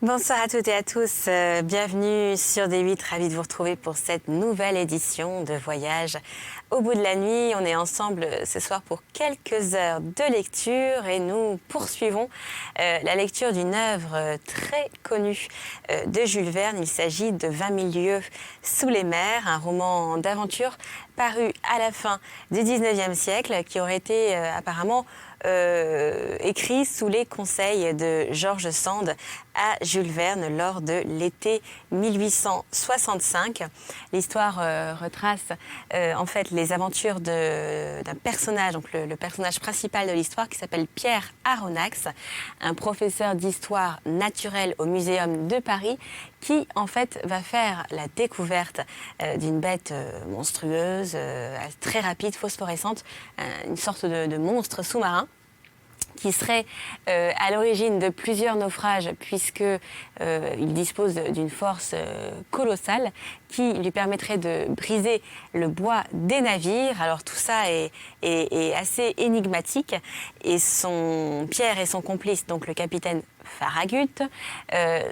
Bonsoir à toutes et à tous, bienvenue sur D8, ravi de vous retrouver pour cette nouvelle édition de Voyage au bout de la nuit. On est ensemble ce soir pour quelques heures de lecture et nous poursuivons la lecture d'une œuvre très connue de Jules Verne. Il s'agit de 20 000 lieues sous les mers, un roman d'aventure paru à la fin du 19e siècle qui aurait été apparemment écrit sous les conseils de George Sand à Jules Verne lors de l'été 1865. L'histoire retrace en fait les aventures d'un personnage, donc le personnage principal de l'histoire qui s'appelle Pierre Aronnax, un professeur d'histoire naturelle au Muséum de Paris qui en fait va faire la découverte d'une bête monstrueuse, très rapide, phosphorescente, une sorte de monstre sous-marin qui serait à l'origine de plusieurs naufrages puisqu'il dispose d'une force colossale qui lui permettrait de briser le bois des navires. Alors tout ça est assez énigmatique et Pierre et son complice, donc le capitaine Farragut,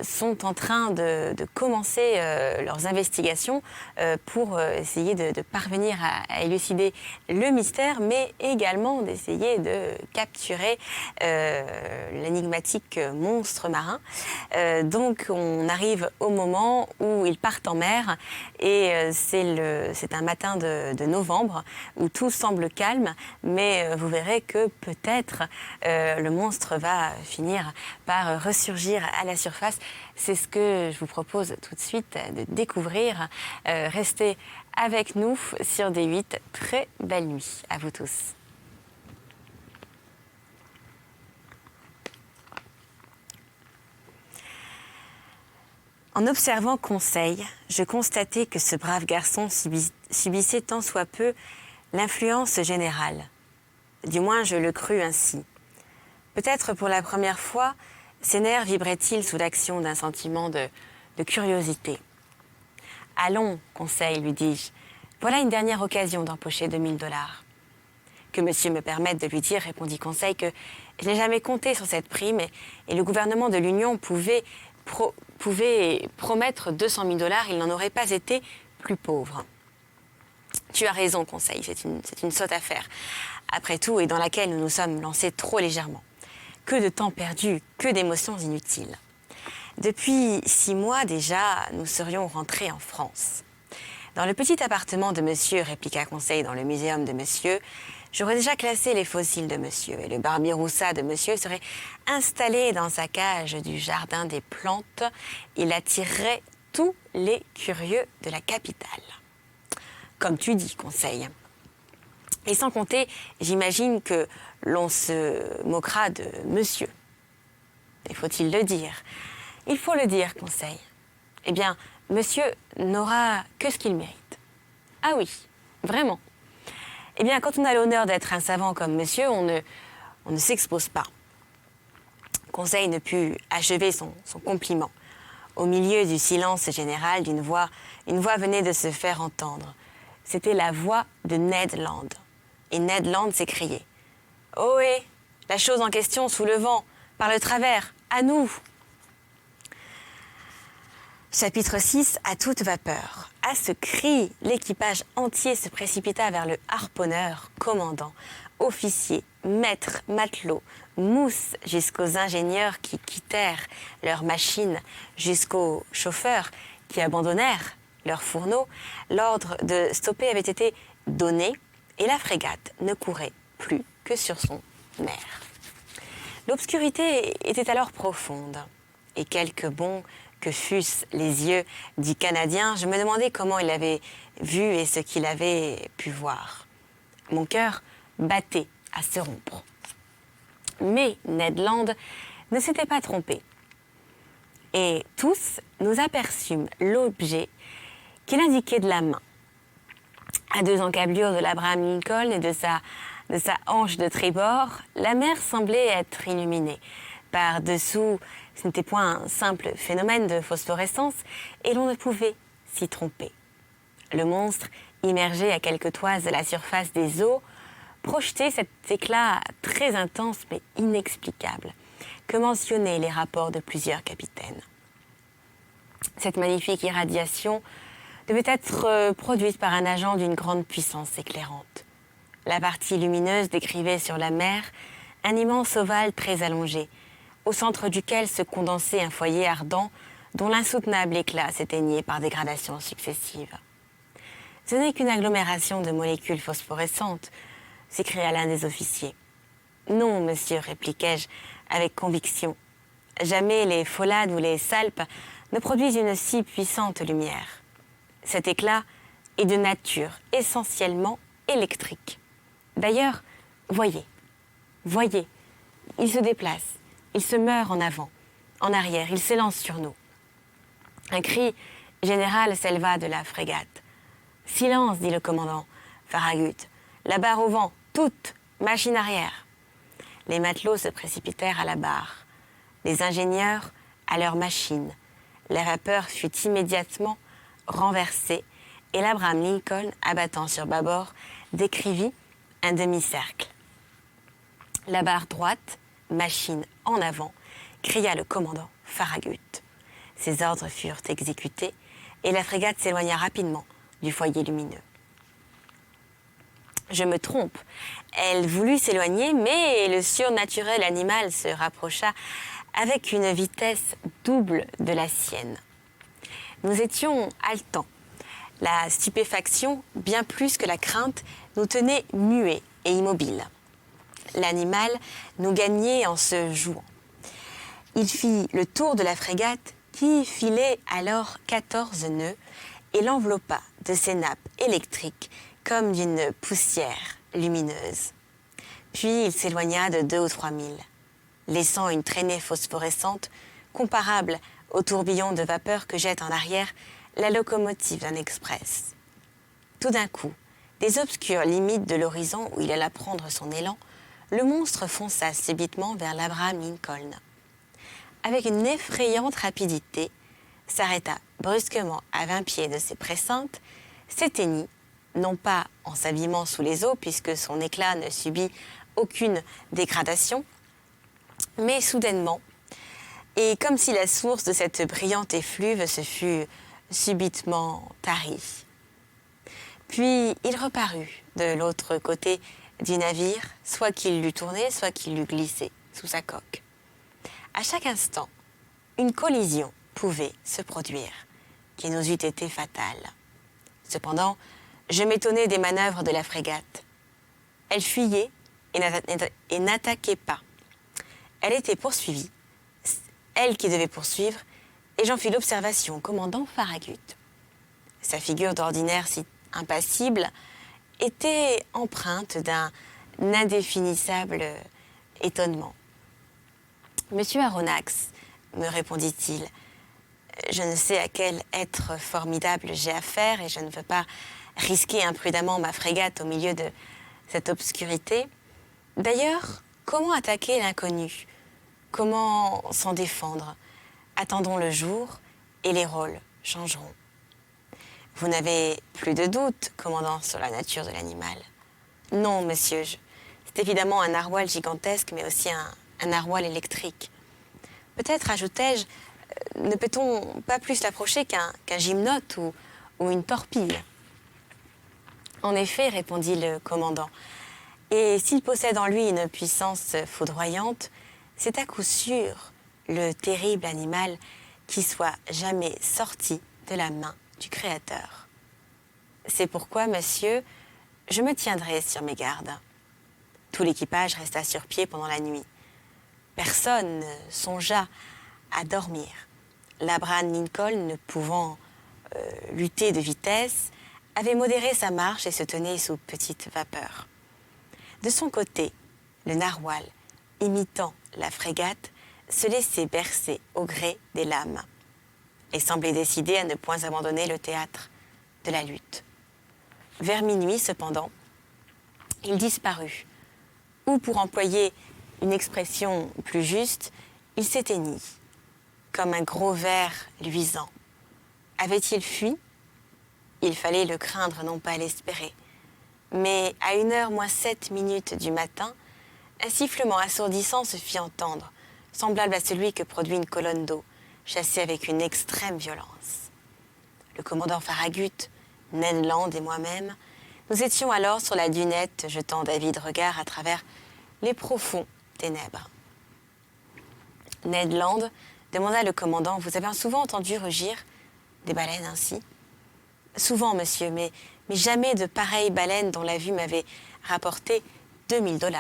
sont en train de commencer leurs investigations pour essayer de parvenir à élucider le mystère, mais également d'essayer de capturer l'énigmatique monstre marin. Donc on arrive au moment où ils partent en mer et c'est un matin de novembre où tout semble calme, mais vous verrez que peut-être le monstre va finir par ressurgir à la surface. C'est ce que je vous propose tout de suite de découvrir. Restez avec nous sur D8. Très belle nuit à vous tous. En observant Conseil, je constatai que ce brave garçon subissait tant soit peu l'influence générale. Du moins, je le crus ainsi. Peut-être pour la première fois, ses nerfs vibraient-ils sous l'action d'un sentiment de curiosité. « Allons, Conseil, lui dis-je, voilà une dernière occasion d'empocher 2000 $. Que monsieur me permette de lui dire, répondit Conseil, que je n'ai jamais compté sur cette prime et le gouvernement de l'Union pouvait promettre 200 000 $, il n'en aurait pas été plus pauvre. Tu as raison, Conseil, c'est une sotte affaire. Après tout, et dans laquelle nous nous sommes lancés trop légèrement. Que de temps perdu, que d'émotions inutiles. Depuis 6 mois déjà, nous serions rentrés en France. Dans le petit appartement de monsieur, répliqua Conseil, dans le muséum de monsieur, j'aurais déjà classé les fossiles de monsieur et le barbiroussa de monsieur serait installé dans sa cage du jardin des plantes. Il attirerait tous les curieux de la capitale. Comme tu dis, Conseil. Et sans compter, j'imagine que l'on se moquera de monsieur. Et faut-il le dire? Il faut le dire, Conseil. Eh bien, monsieur n'aura que ce qu'il mérite. Ah oui, vraiment. Eh bien, quand on a l'honneur d'être un savant comme monsieur, on ne s'expose pas. Conseil ne put achever son compliment. Au milieu du silence général, une voix venait de se faire entendre. C'était la voix de Ned Land. Et Ned Land s'écriait « Ohé, la chose en question sous le vent, par le travers, à nous !» Chapitre 6, à toute vapeur. À ce cri, l'équipage entier se précipita vers le harponneur, commandant, officiers, maîtres, matelots, mousse jusqu'aux ingénieurs qui quittèrent leurs machines, jusqu'aux chauffeurs qui abandonnèrent leurs fourneaux. L'ordre de stopper avait été donné et la frégate ne courait plus que sur son nerf. L'obscurité était alors profonde et quelque bons que fussent les yeux du Canadien, je me demandais comment il avait vu et ce qu'il avait pu voir. Mon cœur battait à se rompre. Mais Ned Land ne s'était pas trompé. Et tous nous aperçûmes l'objet qu'il indiquait de la main. À 2 encablures de l'Abraham Lincoln et de sa hanche de tribord, la mer semblait être illuminée. Par-dessous, ce n'était point un simple phénomène de phosphorescence et l'on ne pouvait s'y tromper. Le monstre, immergé à quelques toises de la surface des eaux, projetait cet éclat très intense mais inexplicable que mentionnaient les rapports de plusieurs capitaines. Cette magnifique irradiation devait être produite par un agent d'une grande puissance éclairante. La partie lumineuse décrivait sur la mer un immense ovale très allongé, au centre duquel se condensait un foyer ardent dont l'insoutenable éclat s'éteignait par dégradations successives. « Ce n'est qu'une agglomération de molécules phosphorescentes », s'écria l'un des officiers. « Non, monsieur, répliquai-je avec conviction. Jamais les pholades ou les salpes ne produisent une si puissante lumière. Cet éclat est de nature essentiellement électrique. D'ailleurs, voyez, il se déplace, il se meurt en avant, en arrière, il s'élance sur nous. » Un cri général s'éleva de la frégate. « Silence, dit le commandant Farragut. La barre au vent, toute, machine arrière. » Les matelots se précipitèrent à la barre. Les ingénieurs à leur machine. La vapeur fut immédiatement renversée et l'Abraham Lincoln, abattant sur bâbord, décrivit un demi-cercle. La barre droite, machine en avant, cria le commandant Farragut. Ses ordres furent exécutés et la frégate s'éloigna rapidement du foyer lumineux. Je me trompe. Elle voulut s'éloigner, mais le surnaturel animal se rapprocha avec une vitesse double de la sienne. Nous étions haletants. La stupéfaction, bien plus que la crainte, nous tenait muets et immobiles. L'animal nous gagnait en se jouant. Il fit le tour de la frégate qui filait alors 14 nœuds et l'enveloppa de ses nappes électriques comme d'une poussière lumineuse. Puis il s'éloigna de 2 ou 3 milles, laissant une traînée phosphorescente comparable au tourbillon de vapeur que jette en arrière la locomotive d'un express. Tout d'un coup, des obscures limites de l'horizon où il alla prendre son élan, le monstre fonça subitement vers l'Abraham Lincoln. Avec une effrayante rapidité, s'arrêta brusquement à 20 pieds de ses précintes, s'éteignit, non pas en s'abîmant sous les eaux, puisque son éclat ne subit aucune dégradation, mais soudainement, et comme si la source de cette brillante effluve se fût subitement tarie. Puis il reparut de l'autre côté du navire, soit qu'il l'eût tourné, soit qu'il l'eût glissé sous sa coque. À chaque instant, une collision pouvait se produire, qui nous eût été fatale. Cependant, je m'étonnais des manœuvres de la frégate. Elle fuyait et n'attaquait pas. Elle était poursuivie, elle qui devait poursuivre, et j'en fis l'observation au commandant Farragut. Sa figure d'ordinaire si impassible était empreinte d'un indéfinissable étonnement. « Monsieur Aronnax, me répondit-il, je ne sais à quel être formidable j'ai affaire et je ne veux pas risquer imprudemment ma frégate au milieu de cette obscurité. D'ailleurs, comment attaquer l'inconnu? Comment s'en défendre? Attendons le jour et les rôles changeront. Vous n'avez plus de doute, commandant, sur la nature de l'animal? Non, monsieur, c'est évidemment un narwal gigantesque, mais aussi un narwal électrique. Peut-être, ajoutai-je, ne peut-on pas plus l'approcher qu'un gymnote ou une torpille? En effet, répondit le commandant, et s'il possède en lui une puissance foudroyante, c'est à coup sûr le terrible animal qui soit jamais sorti de la main du Créateur. C'est pourquoi, monsieur, je me tiendrai sur mes gardes. Tout l'équipage resta sur pied pendant la nuit. Personne ne songea à dormir. L'Abraham Lincoln, ne pouvant lutter de vitesse, avait modéré sa marche et se tenait sous petite vapeur. De son côté, le narwal, imitant la frégate, se laissait bercer au gré des lames et semblait décidé à ne point abandonner le théâtre de la lutte. Vers minuit, cependant, il disparut, ou pour employer une expression plus juste, il s'éteignit, comme un gros ver luisant. Avait-il fui? Il fallait le craindre, non pas l'espérer. Mais à 1h moins 7 minutes du matin, un sifflement assourdissant se fit entendre, semblable à celui que produit une colonne d'eau, chassés avec une extrême violence. Le commandant Farragut, Ned Land et moi-même, nous étions alors sur la dunette, jetant d'avides regards à travers les profonds ténèbres. Ned Land, demanda le commandant, vous avez souvent entendu rugir des baleines ainsi ? Souvent, monsieur, mais jamais de pareilles baleines dont la vue m'avait rapporté 2000 $.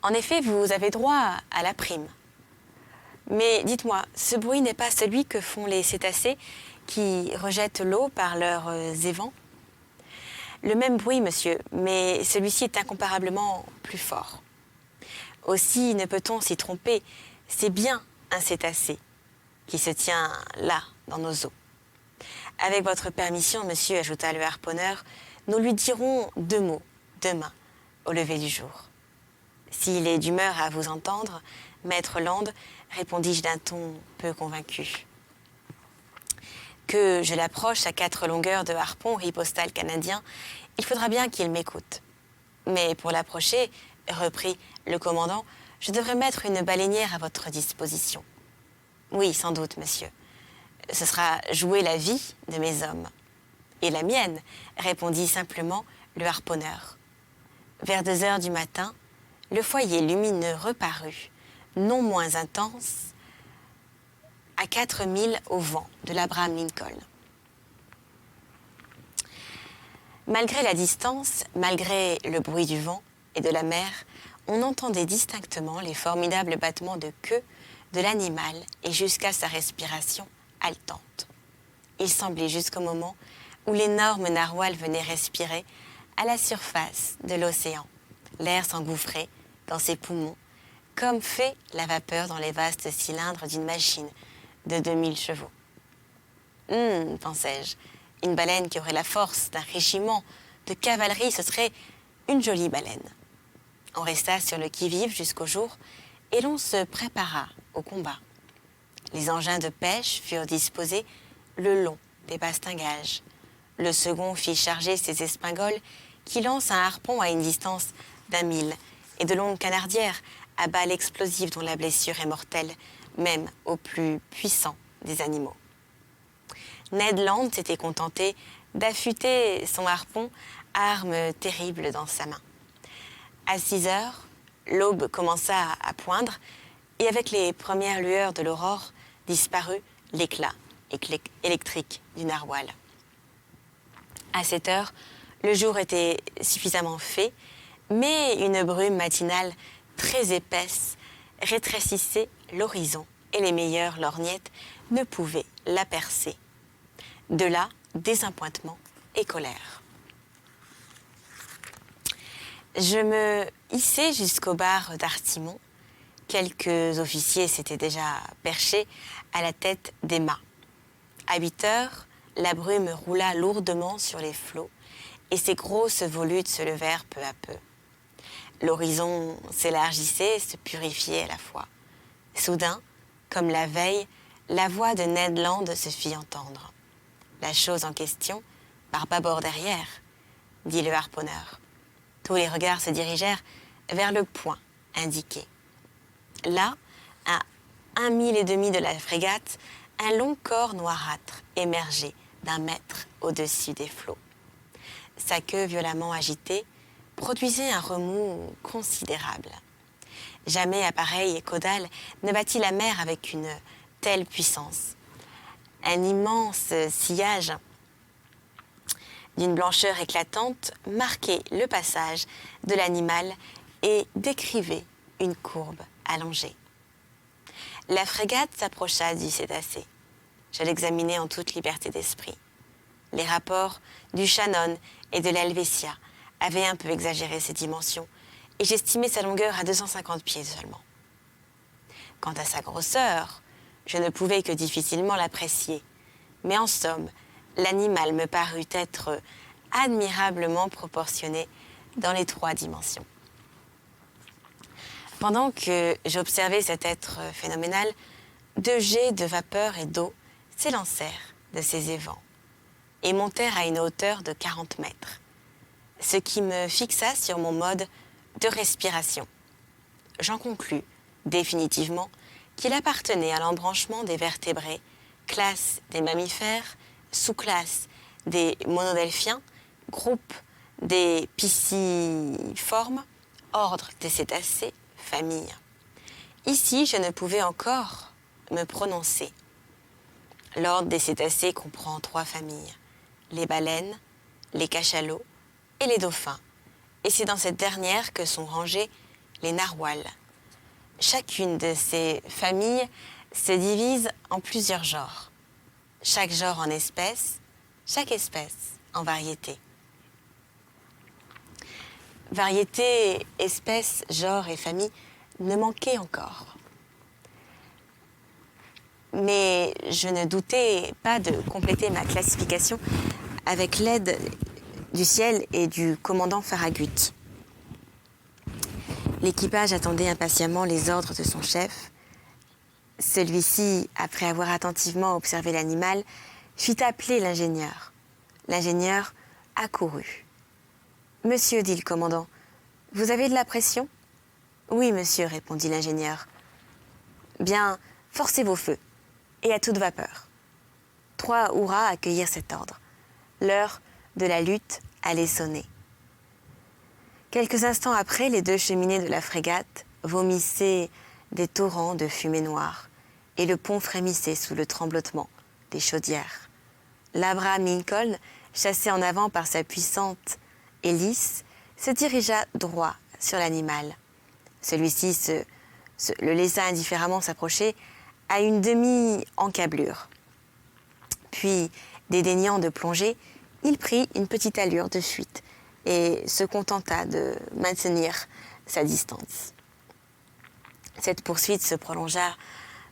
En effet, vous avez droit à la prime. Mais dites-moi, ce bruit n'est pas celui que font les cétacés qui rejettent l'eau par leurs évents ? Le même bruit, monsieur, mais celui-ci est incomparablement plus fort. Aussi ne peut-on s'y tromper, c'est bien un cétacé qui se tient là, dans nos eaux. Avec votre permission, monsieur, ajouta le harponneur, nous lui dirons 2 mots demain, au lever du jour. S'il est d'humeur à vous entendre, maître Land, répondis-je d'un ton peu convaincu. Que je l'approche à 4 longueurs de harpon, riposta le Canadien, il faudra bien qu'il m'écoute. Mais pour l'approcher, reprit le commandant, je devrais mettre une baleinière à votre disposition. Oui, sans doute, monsieur. Ce sera jouer la vie de mes hommes. Et la mienne, répondit simplement le harponneur. Vers 2 heures du matin, le foyer lumineux reparut, non moins intense, à 4000 au vent de l'Abraham Lincoln. Malgré la distance, malgré le bruit du vent et de la mer, on entendait distinctement les formidables battements de queue de l'animal et jusqu'à sa respiration haletante. Il semblait jusqu'au moment où l'énorme narwal venait respirer à la surface de l'océan. L'air s'engouffrait dans ses poumons, comme fait la vapeur dans les vastes cylindres d'une machine de 2000 chevaux. Pensai-je, une baleine qui aurait la force d'un régiment de cavalerie, ce serait une jolie baleine. On resta sur le qui-vive jusqu'au jour et l'on se prépara au combat. Les engins de pêche furent disposés le long des bastingages. Le second fit charger ses espingoles qui lancent un harpon à une distance d'1 mille et de longues canardières à balles explosives dont la blessure est mortelle, même au plus puissant des animaux. Ned Land s'était contenté d'affûter son harpon, arme terrible dans sa main. À 6 heures, l'aube commença à poindre et avec les premières lueurs de l'aurore disparut l'éclat électrique du narwal. À 7 heures, le jour était suffisamment fait, mais une brume matinale très épaisse rétrécissait l'horizon et les meilleures lorgnettes ne pouvaient la percer. De là, désappointement et colère. Je me hissai jusqu'au bar d'Artimon. Quelques officiers s'étaient déjà perchés à la tête des mâts. À 8 heures, la brume roula lourdement sur les flots et ces grosses volutes se levèrent peu à peu. L'horizon s'élargissait et se purifiait à la fois. Soudain, comme la veille, la voix de Ned Land se fit entendre. La chose en question, par bâbord derrière, dit le harponneur. Tous les regards se dirigèrent vers le point indiqué. Là, à 1 mille et demi de la frégate, un long corps noirâtre émergeait d'1 mètre au-dessus des flots. Sa queue violemment agitée produisait un remous considérable. Jamais appareil caudal ne battit la mer avec une telle puissance. Un immense sillage d'une blancheur éclatante marquait le passage de l'animal et décrivait une courbe allongée. La frégate s'approcha du cétacé. Je l'examinai en toute liberté d'esprit. Les rapports du Shannon et de l'Helvetia avaient un peu exagéré ses dimensions et j'estimais sa longueur à 250 pieds seulement. Quant à sa grosseur, je ne pouvais que difficilement l'apprécier, mais en somme, l'animal me parut être admirablement proportionné dans les 3 dimensions. Pendant que j'observais cet être phénoménal, 2 jets de vapeur et d'eau s'élancèrent de ses évents et montèrent à une hauteur de 40 mètres, ce qui me fixa sur mon mode de respiration. J'en conclus définitivement qu'il appartenait à l'embranchement des vertébrés, classe des mammifères, sous-classe des monodelphiens, groupe des pisciformes, ordre des cétacés, famille. Ici, je ne pouvais encore me prononcer. L'ordre des cétacés comprend 3 familles, les baleines, les cachalots et les dauphins. Et c'est dans cette dernière que sont rangés les narwhals. Chacune de ces familles se divise en plusieurs genres. Chaque genre en espèces, chaque espèce en variété. Variété, espèces, genre et famille ne manquaient encore. Mais je ne doutais pas de compléter ma classification avec l'aide du ciel et du commandant Farragut. L'équipage attendait impatiemment les ordres de son chef. Celui-ci, après avoir attentivement observé l'animal, fit appeler l'ingénieur. L'ingénieur accourut. « Monsieur, dit le commandant, vous avez de la pression ?»« Oui, monsieur, répondit l'ingénieur. »« Bien, forcez vos feux, et à toute vapeur. » 3 hurrahs accueillirent cet ordre. L'heure de la lutte allait sonner. Quelques instants après, les 2 cheminées de la frégate vomissaient des torrents de fumée noire, et le pont frémissait sous le tremblotement des chaudières. L'Abraham Lincoln, chassé en avant par sa puissante hélice, se dirigea droit sur l'animal. Celui-ci le laissa indifféremment s'approcher à une demi-encablure. Puis, dédaignant de plonger, il prit une petite allure de fuite et se contenta de maintenir sa distance. Cette poursuite se prolongea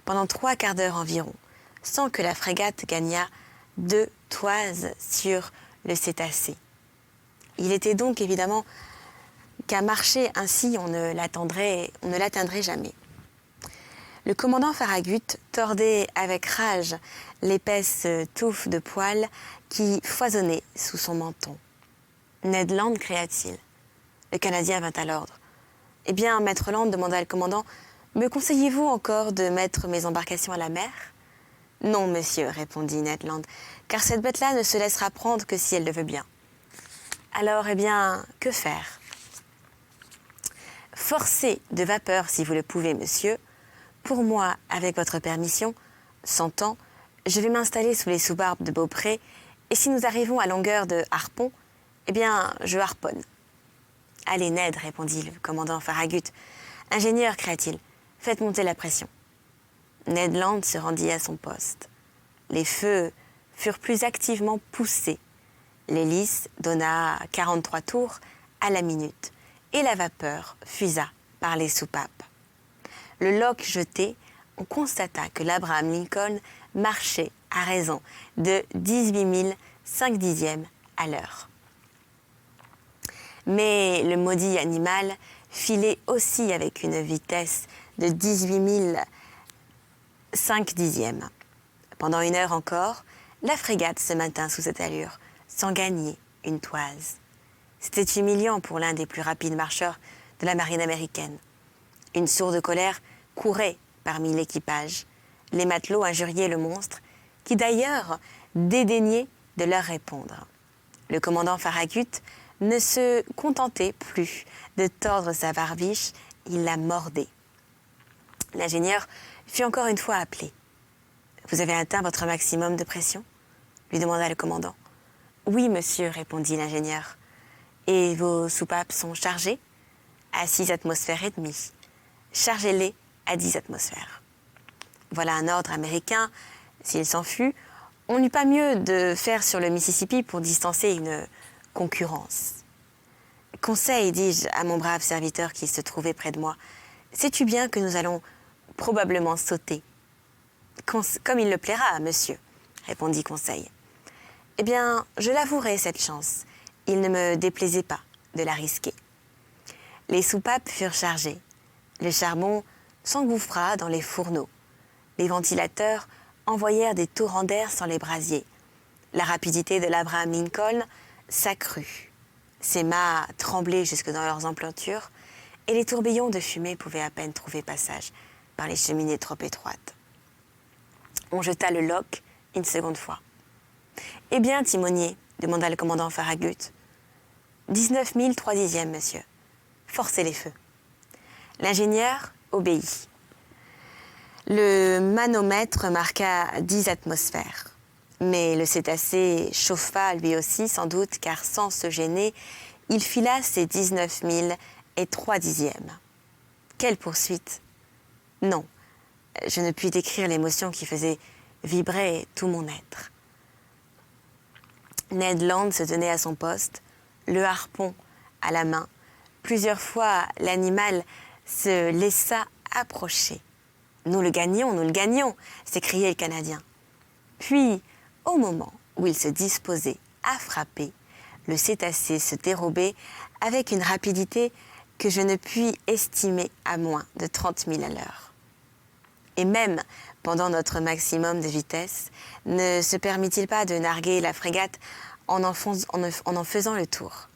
pendant 3 quarts d'heure environ, sans que la frégate gagnât 2 toises sur le cétacé. Il était donc évidemment qu'à marcher ainsi, on ne l'atteindrait jamais. Le commandant Farragut tordait avec rage l'épaisse touffe de poils qui foisonnait sous son menton. « Ned Land » cria-t-il. Le Canadien vint à l'ordre. « Eh bien, maître Land, demanda le commandant, me conseillez-vous encore de mettre mes embarcations à la mer ?»« Non, monsieur, répondit Ned Land, car cette bête-là ne se laissera prendre que si elle le veut bien. »« Alors, eh bien, que faire ?»« Forcez de vapeur si vous le pouvez, monsieur. Pour moi, avec votre permission, 100 ans, je vais m'installer sous les sous-barbes de Beaupré, et si nous arrivons à longueur de harpon, eh bien, je harponne. »« Allez, Ned, répondit le commandant Farragut. Ingénieur, cria-t-il, faites monter la pression. » Ned Land se rendit à son poste. Les feux furent plus activement poussés. L'hélice donna 43 tours à la minute, et la vapeur fusa par les soupapes. Le loch jeté, on constata que l'Abraham Lincoln marchait à raison de 18 5 dixièmes à l'heure. Mais le maudit animal filait aussi avec une vitesse de 18 5 dixièmes. Pendant 1 heure encore, la frégate se maintint sous cette allure, sans gagner une toise. C'était humiliant pour l'un des plus rapides marcheurs de la marine américaine. Une sourde colère courait parmi l'équipage. Les matelots injuriaient le monstre, qui d'ailleurs dédaignait de leur répondre. Le commandant Farragut ne se contentait plus de tordre sa barbiche, il la mordait. L'ingénieur fut encore une fois appelé. « Vous avez atteint votre maximum de pression ?» lui demanda le commandant. « Oui, monsieur, répondit l'ingénieur. « Et vos soupapes sont chargées ?»« À 6 atmosphères et demie. »« Chargez-les à 10 atmosphères. » Voilà un ordre américain. S'il s'en fut, on n'eut pas mieux de faire sur le Mississippi pour distancer une concurrence. « Conseil, dis-je à mon brave serviteur qui se trouvait près de moi, sais-tu bien que nous allons probablement sauter ?»« Comme il le plaira, monsieur, répondit Conseil. « Eh bien, je l'avouerai cette chance. Il ne me déplaisait pas de la risquer. » Les soupapes furent chargées. Le charbon s'engouffra dans les fourneaux. Les ventilateurs envoyèrent des torrents d'air sur les brasiers. La rapidité de l'Abraham Lincoln s'accrut. Ses mâts tremblaient jusque dans leurs emplantures et les tourbillons de fumée pouvaient à peine trouver passage par les cheminées trop étroites. On jeta le loch une seconde fois. « Eh bien, timonier, demanda le commandant Farragut. 19 000 3 dixièmes, monsieur. Forcez les feux. » L'ingénieur obéit. Le manomètre marqua 10 atmosphères. Mais le cétacé chauffa lui aussi, sans doute, car sans se gêner, il fila ses 19 000 et 3 dixièmes. Quelle poursuite! Non, je ne puis décrire l'émotion qui faisait vibrer tout mon être. Ned Land se tenait à son poste, le harpon à la main. Plusieurs fois, l'animal se laissa approcher. « Nous le gagnons !» s'écriait le Canadien. Puis, au moment où il se disposait à frapper, le cétacé se dérobait avec une rapidité que je ne puis estimer à moins de 30 000 à l'heure. Et même pendant notre maximum de vitesse, ne se permit-il pas de narguer la frégate en en faisant le tour.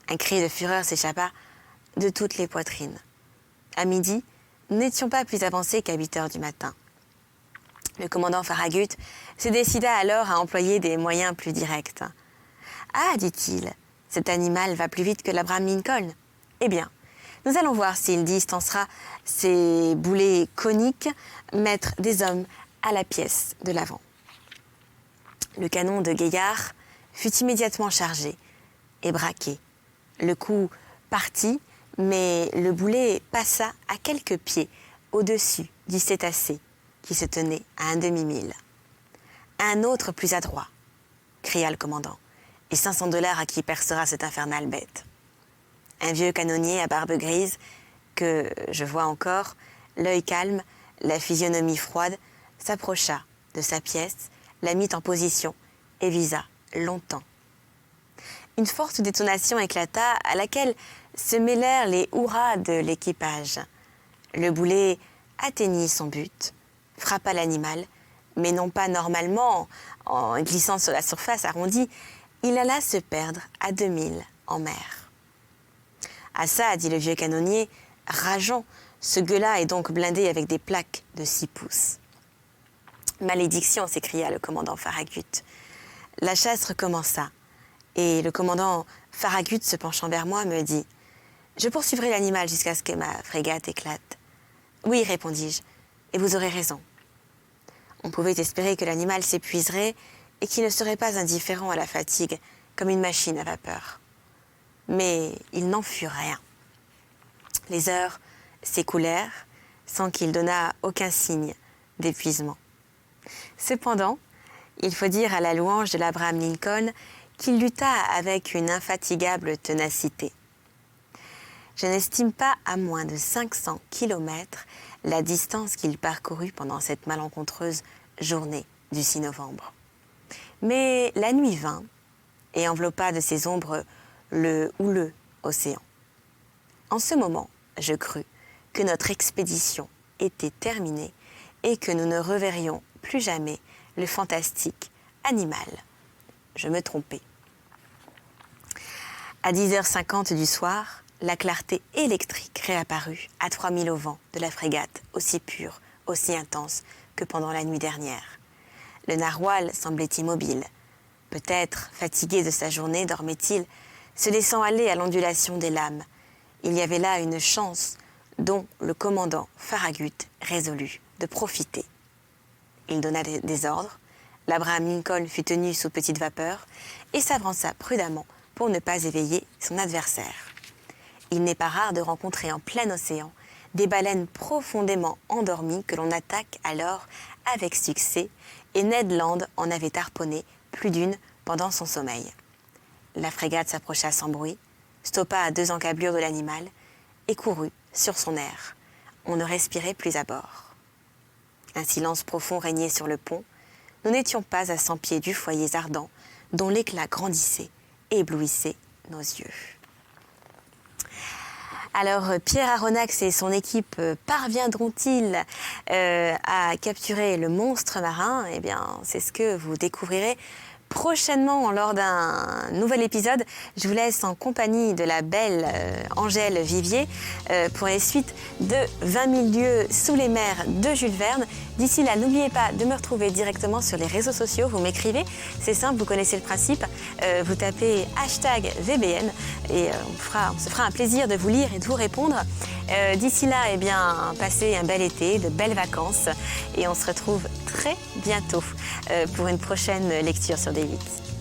Un cri de fureur s'échappa de toutes les poitrines. À midi, nous n'étions pas plus avancés qu'à 8 heures du matin. Le commandant Farragut se décida alors à employer des moyens plus directs. « Ah, dit-il, cet animal va plus vite que l'Abraham Lincoln. Eh bien, nous allons voir s'il distancera ces boulets coniques, mettre des hommes à la pièce de l'avant. » Le canon de Gaillard fut immédiatement chargé et braqué. Le coup partit, mais le boulet passa à quelques pieds au-dessus du cétacé qui se tenait à un demi-mille. « Un autre plus adroit !» cria le commandant. « Et 500 $ à qui percera cette infernale bête. » Un vieux canonnier à barbe grise, que je vois encore, l'œil calme, la physionomie froide, s'approcha de sa pièce, la mit en position et visa longtemps. Une forte détonation éclata à laquelle se mêlèrent les hurrahs de l'équipage. Le boulet atteignit son but, frappa l'animal, mais non pas normalement, en glissant sur la surface arrondie, il alla se perdre à 2000 en mer. « Ah ça, dit le vieux canonnier, rageant, ce gueux-là est donc blindé avec des plaques de 6 pouces. »« Malédiction !» s'écria le commandant Farragut. La chasse recommença, et le commandant Farragut, se penchant vers moi, me dit « Je poursuivrai l'animal jusqu'à ce que ma frégate éclate. »« Oui, répondis-je, et vous aurez raison. » On pouvait espérer que l'animal s'épuiserait et qu'il ne serait pas indifférent à la fatigue, comme une machine à vapeur. Mais il n'en fut rien. Les heures s'écoulèrent sans qu'il donnât aucun signe d'épuisement. Cependant, il faut dire à la louange de l'Abraham Lincoln qu'il lutta avec une infatigable ténacité. Je n'estime pas à moins de 500 kilomètres la distance qu'il parcourut pendant cette malencontreuse journée du 6 novembre. Mais la nuit vint et enveloppa de ses ombres le houleux océan. En ce moment, je crus que notre expédition était terminée et que nous ne reverrions plus jamais le fantastique animal. Je me trompais. À 10h50 du soir, la clarté électrique réapparut à 3000 au vent de la frégate, aussi pure, aussi intense que pendant la nuit dernière. Le narwal semblait immobile. Peut-être, fatigué de sa journée, dormait-il, se laissant aller à l'ondulation des lames. Il y avait là une chance dont le commandant Farragut résolut de profiter. Il donna des ordres, l'Abraham Lincoln fut tenu sous petite vapeur et s'avança prudemment pour ne pas éveiller son adversaire. Il n'est pas rare de rencontrer en plein océan des baleines profondément endormies que l'on attaque alors avec succès, et Ned Land en avait harponné plus d'une pendant son sommeil. La frégate s'approcha sans bruit, stoppa à 2 encablures de l'animal et courut sur son air. On ne respirait plus à bord. Un silence profond régnait sur le pont. Nous n'étions pas à 100 pieds du foyer ardent dont l'éclat grandissait et éblouissait nos yeux. Alors, Pierre Aronnax et son équipe parviendront-ils à capturer le monstre marin ? Eh bien, c'est ce que vous découvrirez prochainement lors d'un nouvel épisode. Je vous laisse en compagnie de la belle Angèle Vivier pour les suites de 20 000 lieues sous les mers de Jules Verne. D'ici là, n'oubliez pas de me retrouver directement sur les réseaux sociaux. Vous m'écrivez, c'est simple, vous connaissez le principe. Vous tapez #VBN et on se fera un plaisir de vous lire et de vous répondre. D'ici là, eh bien, passez un bel été, de belles vacances et on se retrouve très bientôt pour une prochaine lecture sur Des 8.